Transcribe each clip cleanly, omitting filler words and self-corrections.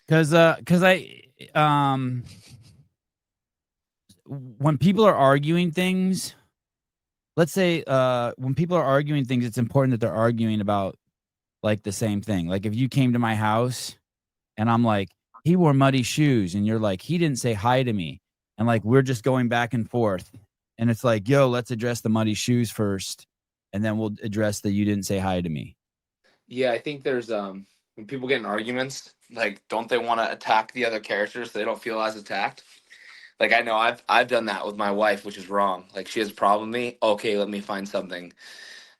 Cause when people are arguing things, let's say when people are arguing things, it's important that they're arguing about like the same thing. Like if you came to my house and I'm like, he wore muddy shoes, and you're like, he didn't say hi to me, and like we're just going back and forth, and it's like, yo, let's address the muddy shoes first, and then we'll address the you didn't say hi to me. Yeah, I think there's when people get in arguments, like don't they want to attack the other characters so they don't feel as attacked? Like I know I've done that with my wife, which is wrong. Like she has a problem with me. Okay, let me find something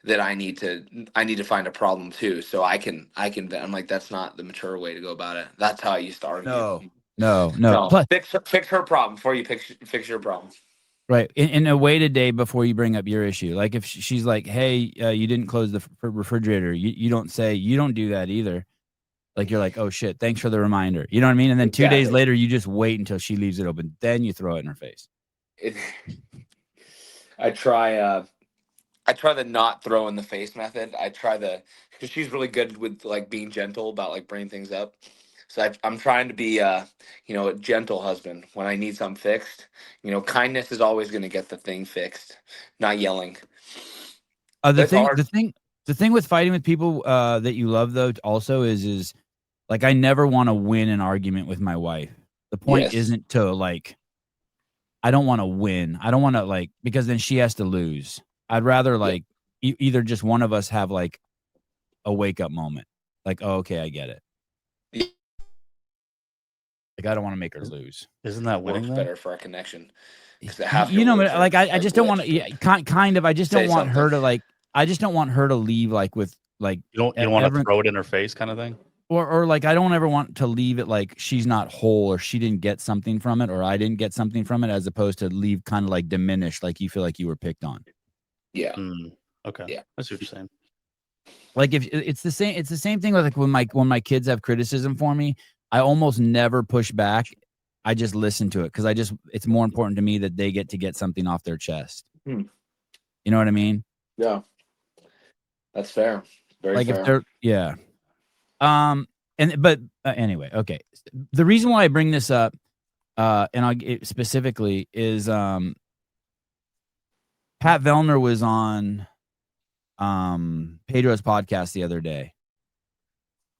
that I need to find a problem too, so I can I'm like that's not the mature way to go about it. That's how I used to argue. No, no. No, Plus, fix her problem before you fix your problem. right. In a wait a day before you bring up your issue. Like if she's like, hey, you didn't close the refrigerator, you don't say, you don't do that either. Like you're like, oh shit, thanks for the reminder. You know what I mean? And then 2 days Exactly. later, you just wait until she leaves it open. Then you throw it in her face. It, I try. I try the not throw in the face method. I try the because she's really good with like being gentle about like bringing things up. So I'm trying to be a gentle husband when I need something fixed. Kindness is always going to get the thing fixed, not yelling. The But it's thing, hard. the thing with fighting with people that you love though also is like I never want to win an argument with my wife. The point Yes. isn't to like I don't want to win. I don't want to like because then she has to lose. I'd rather Yeah. like either just one of us have like a wake up moment. Like, oh, okay, I get it. Yeah. Like I don't want to make her Isn't lose. isn't that winning Works though? better for our connection because half your You know, words like I are just don't want to. glitched. Yeah, kind of. I just don't Say want something. her to like. I just don't want her to leave like with like You don't want to ever throw it in her face, kind of thing. or like I don't ever want to leave it like she's not whole or she didn't get something from it or I didn't get something from it as opposed to leave kind of like diminished like you feel like you were picked on. Yeah. Okay, Yeah. I see what you're saying. Like if it's the same thing with like when my kids have criticism for me, I almost never push back. I just listen to it because it's more important to me that they get something off their chest. Hmm. You know what I mean? Yeah. That's fair. Very Like if fair. they're yeah. And but anyway, okay. The reason why I bring this up, and I'll get specifically is Pat Vellner was on Pedro's podcast the other day.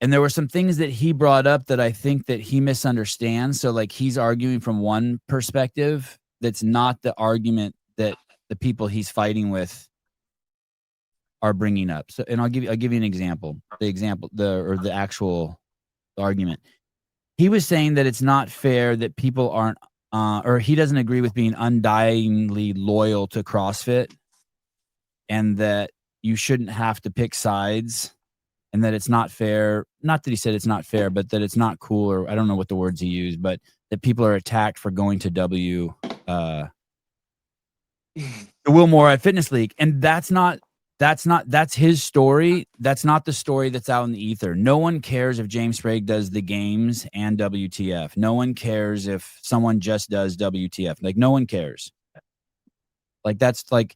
And there were some things that he brought up that I think that he misunderstands. So like he's arguing from one perspective that's not the argument that the people he's fighting with are bringing up. So and I'll give you an example. The actual argument. He was saying that it's not fair that people aren't or he doesn't agree with being undyingly loyal to CrossFit and that you shouldn't have to pick sides and that it's not fair. Not that he said it's not fair, but that it's not cool, or I don't know what the words he used, but that people are attacked for going to the Will Morad Fitness League. And that's his story. That's not the story that's out in the ether. No one cares if James Sprague does the games and WTF. No one cares if someone just does WTF. Like no one cares. Like that's like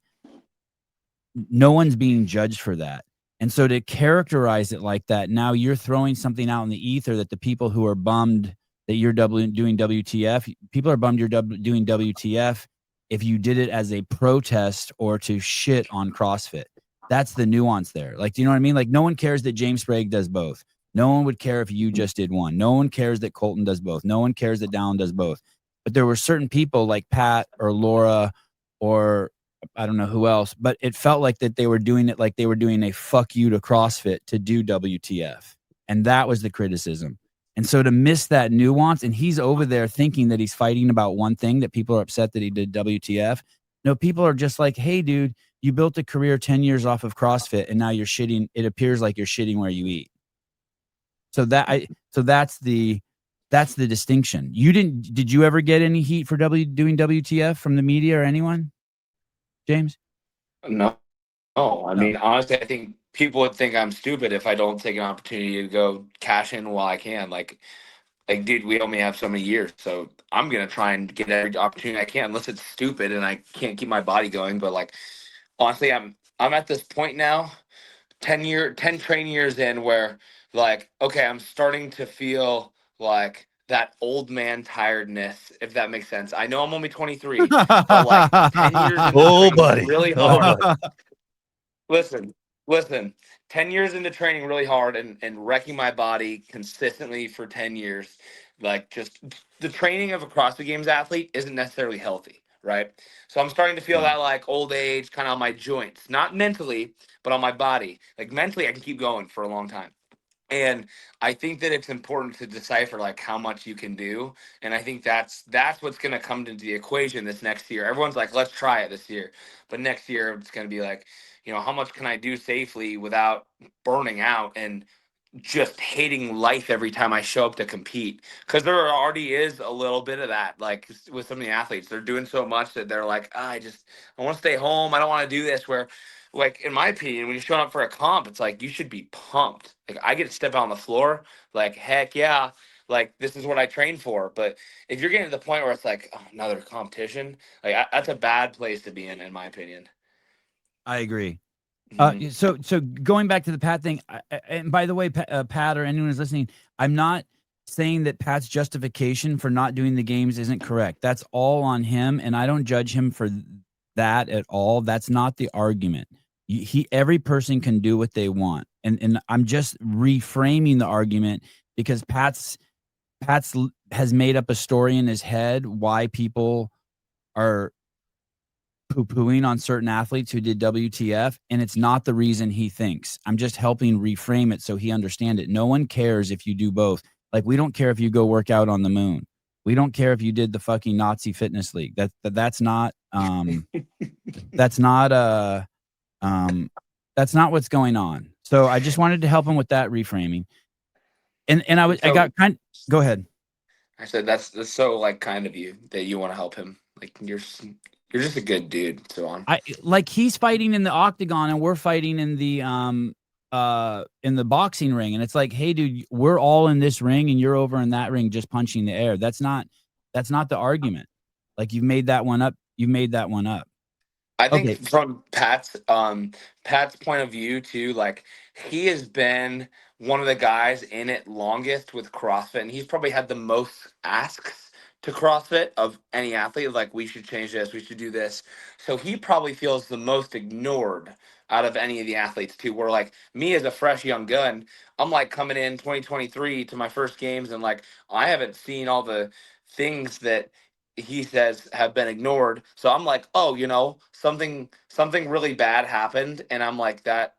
no one's being judged for that. And so to characterize it like that, now you're throwing something out in the ether that the people who are bummed that you're doing WTF, people are bummed you're doing WTF if you did it as a protest or to shit on CrossFit. That's the nuance there. Like, do you know what I mean? Like, no one cares that James Sprague does both. No one would care if you just did one. No one cares that Colton does both. No one cares that Dallin does both. But there were certain people like Pat or Laura or I don't know who else, but it felt like that they were doing it like they were doing a fuck you to CrossFit to do WTF. And that was the criticism. And so to miss that nuance, and he's over there thinking that he's fighting about one thing, that people are upset that he did WTF. No, people are just like, hey, dude, you built a career 10 years off of CrossFit and now you're shitting. It appears like you're shitting where you eat. So that's the distinction. Did you ever get any heat for doing WTF from the media or anyone? James? No. Oh, I No. mean, honestly, I think people would think I'm stupid if I don't take an opportunity to go cash in while I can. Like, dude, we only have so many years, so I'm gonna try and get every opportunity I can, unless it's stupid and I can't keep my body going. But like, honestly, I'm at this point now, 10 training years in, where like, okay, I'm starting to feel like that old man tiredness, if that makes sense. I know I'm only 23, but like 10 years into Oh, training buddy. really Oh, hard. buddy. Listen, listen. 10 years into training really hard and wrecking my body consistently for 10 years. Like, just the training of a CrossFit Games athlete isn't necessarily healthy, right? So I'm starting to feel Yeah. that like old age kind of on my joints, not mentally, but on my body. Like, mentally, I can keep going for a long time. And I think that it's important to decipher like how much you can do. And I think that's what's going to come into the equation this next year. Everyone's like, let's try it this year, but next year it's going to be like, how much can I do safely without burning out and just hating life every time I show up to compete? Because there already is a little bit of that, like with some of the athletes, they're doing so much that they're like, I want to stay home. I don't want to do this. Where, like, in my opinion, when you're showing up for a comp, it's like you should be pumped. Like, I get to step out on the floor, like, heck yeah, like this is what I trained for. But if you're getting to the point where it's like, oh, another competition, like that's a bad place to be in my opinion. I agree. Mhm. So going back to the Pat thing, and by the way, Pat or anyone who's listening, I'm not saying that Pat's justification for not doing the games isn't correct. That's all on him, and I don't judge him for that at all. That's not the argument. Every person can do what they want, and I'm just reframing the argument because has made up a story in his head why people are poo-pooing on certain athletes who did WTF, and it's not the reason he thinks. I'm just helping reframe it so he understand it. No one cares if you do both. Like, we don't care if you go work out on the moon. We don't care if you did the fucking Nazi fitness league. That's not that's not that's not what's going on. So I just wanted to help him with that reframing. And I So got kind go ahead. I said that's so like kind of you that you want to help him. Like you're just a good dude, so on. Like, he's fighting in the octagon and we're fighting in the boxing ring, and it's like, hey dude, we're all in this ring and you're over in that ring just punching the air. That's not the argument. Like, you've made that one up. I think Okay. from Pat's point of view too, like he has been one of the guys in it longest with CrossFit, and he's probably had the most asks to CrossFit of any athlete. Like, we should change this, we should do this. So he probably feels the most ignored out of any of the athletes too. Where like me as a fresh young gun, I'm like coming in 2023 to my first games, and like I haven't seen all the things that he says have been ignored. So I'm like, oh, something really bad happened, and I'm like, that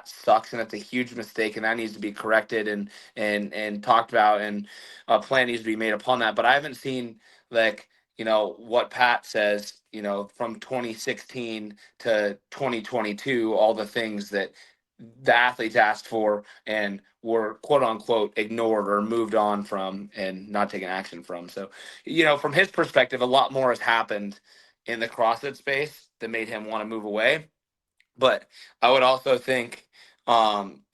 sucks, and it's a huge mistake, and that needs to be corrected and talked about, and a plan needs to be made upon that. But I haven't seen like what Pat says, from 2016 to 2022, all the things that the athletes asked for and were quote unquote ignored or moved on from and not taken action from. So, from his perspective, a lot more has happened in the CrossFit space that made him want to move away. But I would also think,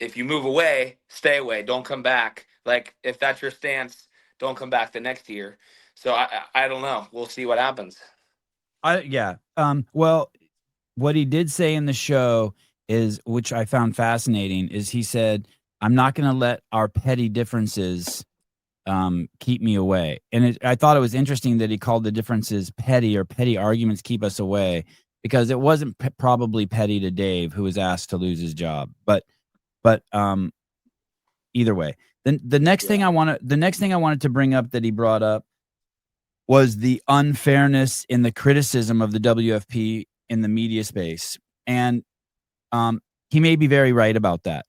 if you move away, stay away, don't come back. Like, if that's your stance, don't come back the next year. So I don't know. We'll see what happens. Yeah. Well, what he did say in the show is, which I found fascinating, is he said, I'm not going to let our petty differences keep me away. And I thought it was interesting that he called the differences petty, or petty arguments keep us away, because it wasn't probably petty to Dave, who was asked to lose his job. But either way, then Yeah. the next thing I wanted to bring up that he brought up was the unfairness in the criticism of the WFP in the media space. And he may be very right about that.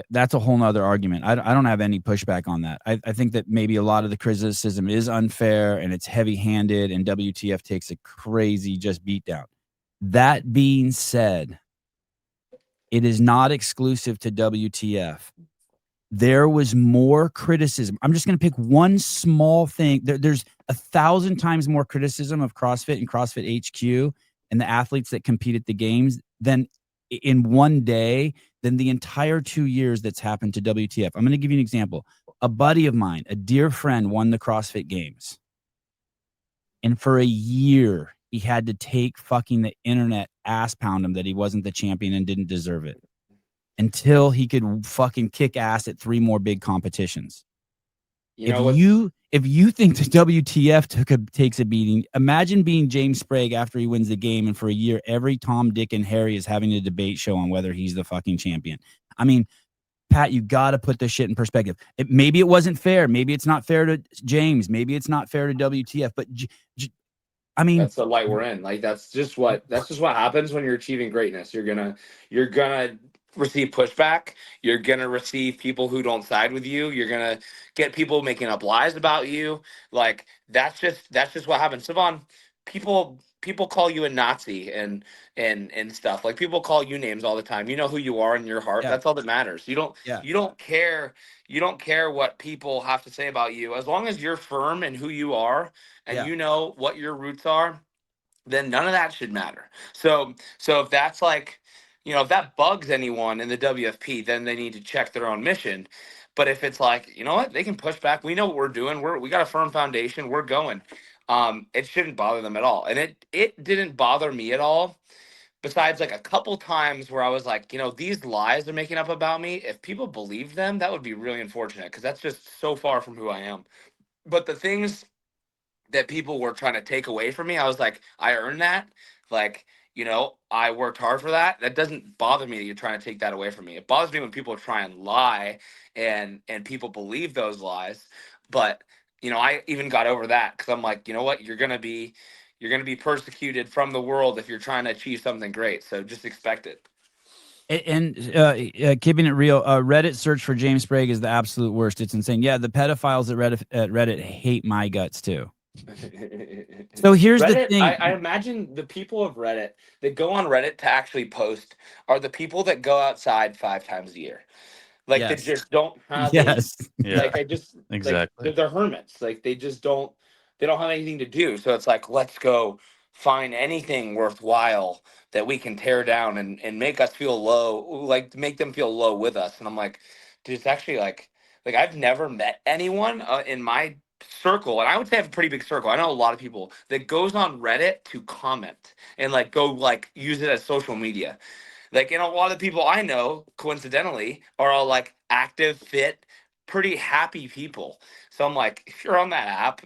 That's a whole nother argument. I don't have any pushback on that. I think that maybe a lot of the criticism is unfair and it's heavy handed, and WTF takes a crazy just beatdown. That being said, it is not exclusive to WTF. There was more criticism. I'm just going to pick one small thing. There's 1,000 times more criticism of CrossFit and CrossFit HQ and the athletes that compete at the games than in one day than the entire 2 years that's happened to WTF. I'm going to give you an example. A buddy of mine, a dear friend, won the CrossFit Games. And for a year, he had to take fucking the internet ass pound him that he wasn't the champion and didn't deserve it, until he could fucking kick ass at 3 more big competitions. You know what's If you think the WTF takes a beating, imagine being James Sprague after he wins the game, and for a year, every Tom, Dick, and Harry is having a debate show on whether he's the fucking champion. I mean, Pat, you got to put this shit in perspective. Maybe it wasn't fair. Maybe it's not fair to James. Maybe it's not fair to WTF. But I mean, that's the light we're in. Like that's just what happens when you're achieving greatness. You're gonna receive pushback. You're gonna receive people who don't side with you. You're gonna get people making up lies about you. Like that's just what happens. Savon, people call you a Nazi and stuff. Like people call you names all the time. You know who you are in your heart. yeah, That's all that matters. yeah, You don't care what people have to say about you. As long as you're firm in who you are and yeah. you know what your roots are, then none of that should matter. So if that's like, if that bugs anyone in the WFP, then they need to check their own mission. But if it's like, you know what, they can push back. We know what we're doing. We got a firm foundation. We're going. It shouldn't bother them at all. And it didn't bother me at all. Besides like a couple times where I was like, these lies they're making up about me, if people believe them, that would be really unfortunate because that's just so far from who I am. But the things that people were trying to take away from me, I was like, I earned that. Like, I worked hard for that. That doesn't bother me that you're trying to take that away from me. It bothers me when people try and lie and people believe those lies. But, I even got over that because I'm like, you know what? You're gonna be persecuted from the world if you're trying to achieve something great. So just expect it. And keeping it real, Reddit search for James Sprague is the absolute worst. It's insane. Yeah, the pedophiles at Reddit hate my guts too. So here's the Reddit, thing. I imagine the people of Reddit that go on Reddit to actually post are the people that go outside 5 times a year. Like they Yes. just don't have a Yes. Yeah, like exactly. they're hermits. Like they don't have anything to do. So it's like let's go find anything worthwhile that we can tear down and make us feel low, like make them feel low with us. And I'm like, dude, it's actually like I've never met anyone in my circle, and I would say I have a pretty big circle. I know a lot of people that goes on Reddit to comment and like go like use it as social media. Like, and a lot of the people I know, coincidentally, are all like active, fit, pretty happy people. So I'm like, if you're on that app,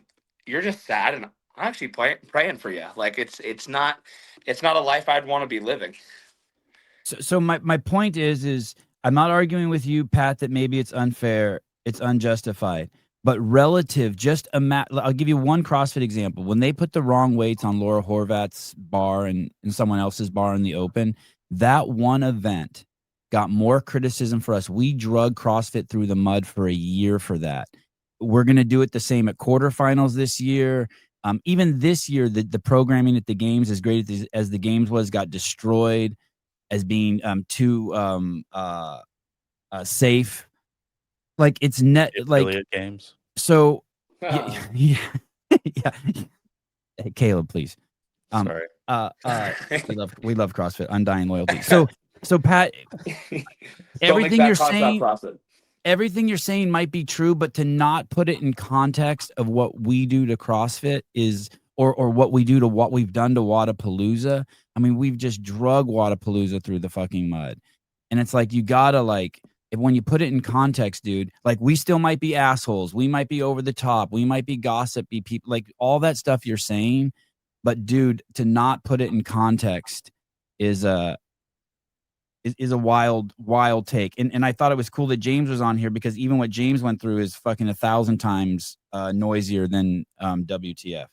you're just sad, and I'm actually praying for you. Like, it's not a life I'd want to be living. So my point is I'm not arguing with you, Pat, that maybe it's unfair, it's unjustified, but relative, I'll give you one CrossFit example. When they put the wrong weights on Laura Horvath's bar and someone else's bar in the open, that one event got more criticism for us. We drug CrossFit through the mud for a year for that. We're going to do it the same at quarterfinals this year. Even this year, the programming at the games, as great as the games was, got destroyed as being too safe. Like it's net The like affiliate games. so. Yeah, yeah, yeah. Hey, Caleb, please. Sorry. We love CrossFit, undying loyalty. So Pat, Don't make everything that you're cost saying, profit. everything you're saying might be true, but to not put it in context of what we do to CrossFit is, or what we do to what we've done to Wodapalooza. I mean, we've just drug Wodapalooza through the fucking mud. And it's like, you gotta when you put it in context, dude, like we still might be assholes. We might be over the top. We might be gossipy people, like all that stuff you're saying. But dude, to not put it in context is a wild take. And I thought it was cool that James was on here because even what James went through is fucking 1,000 times noisier than WTF.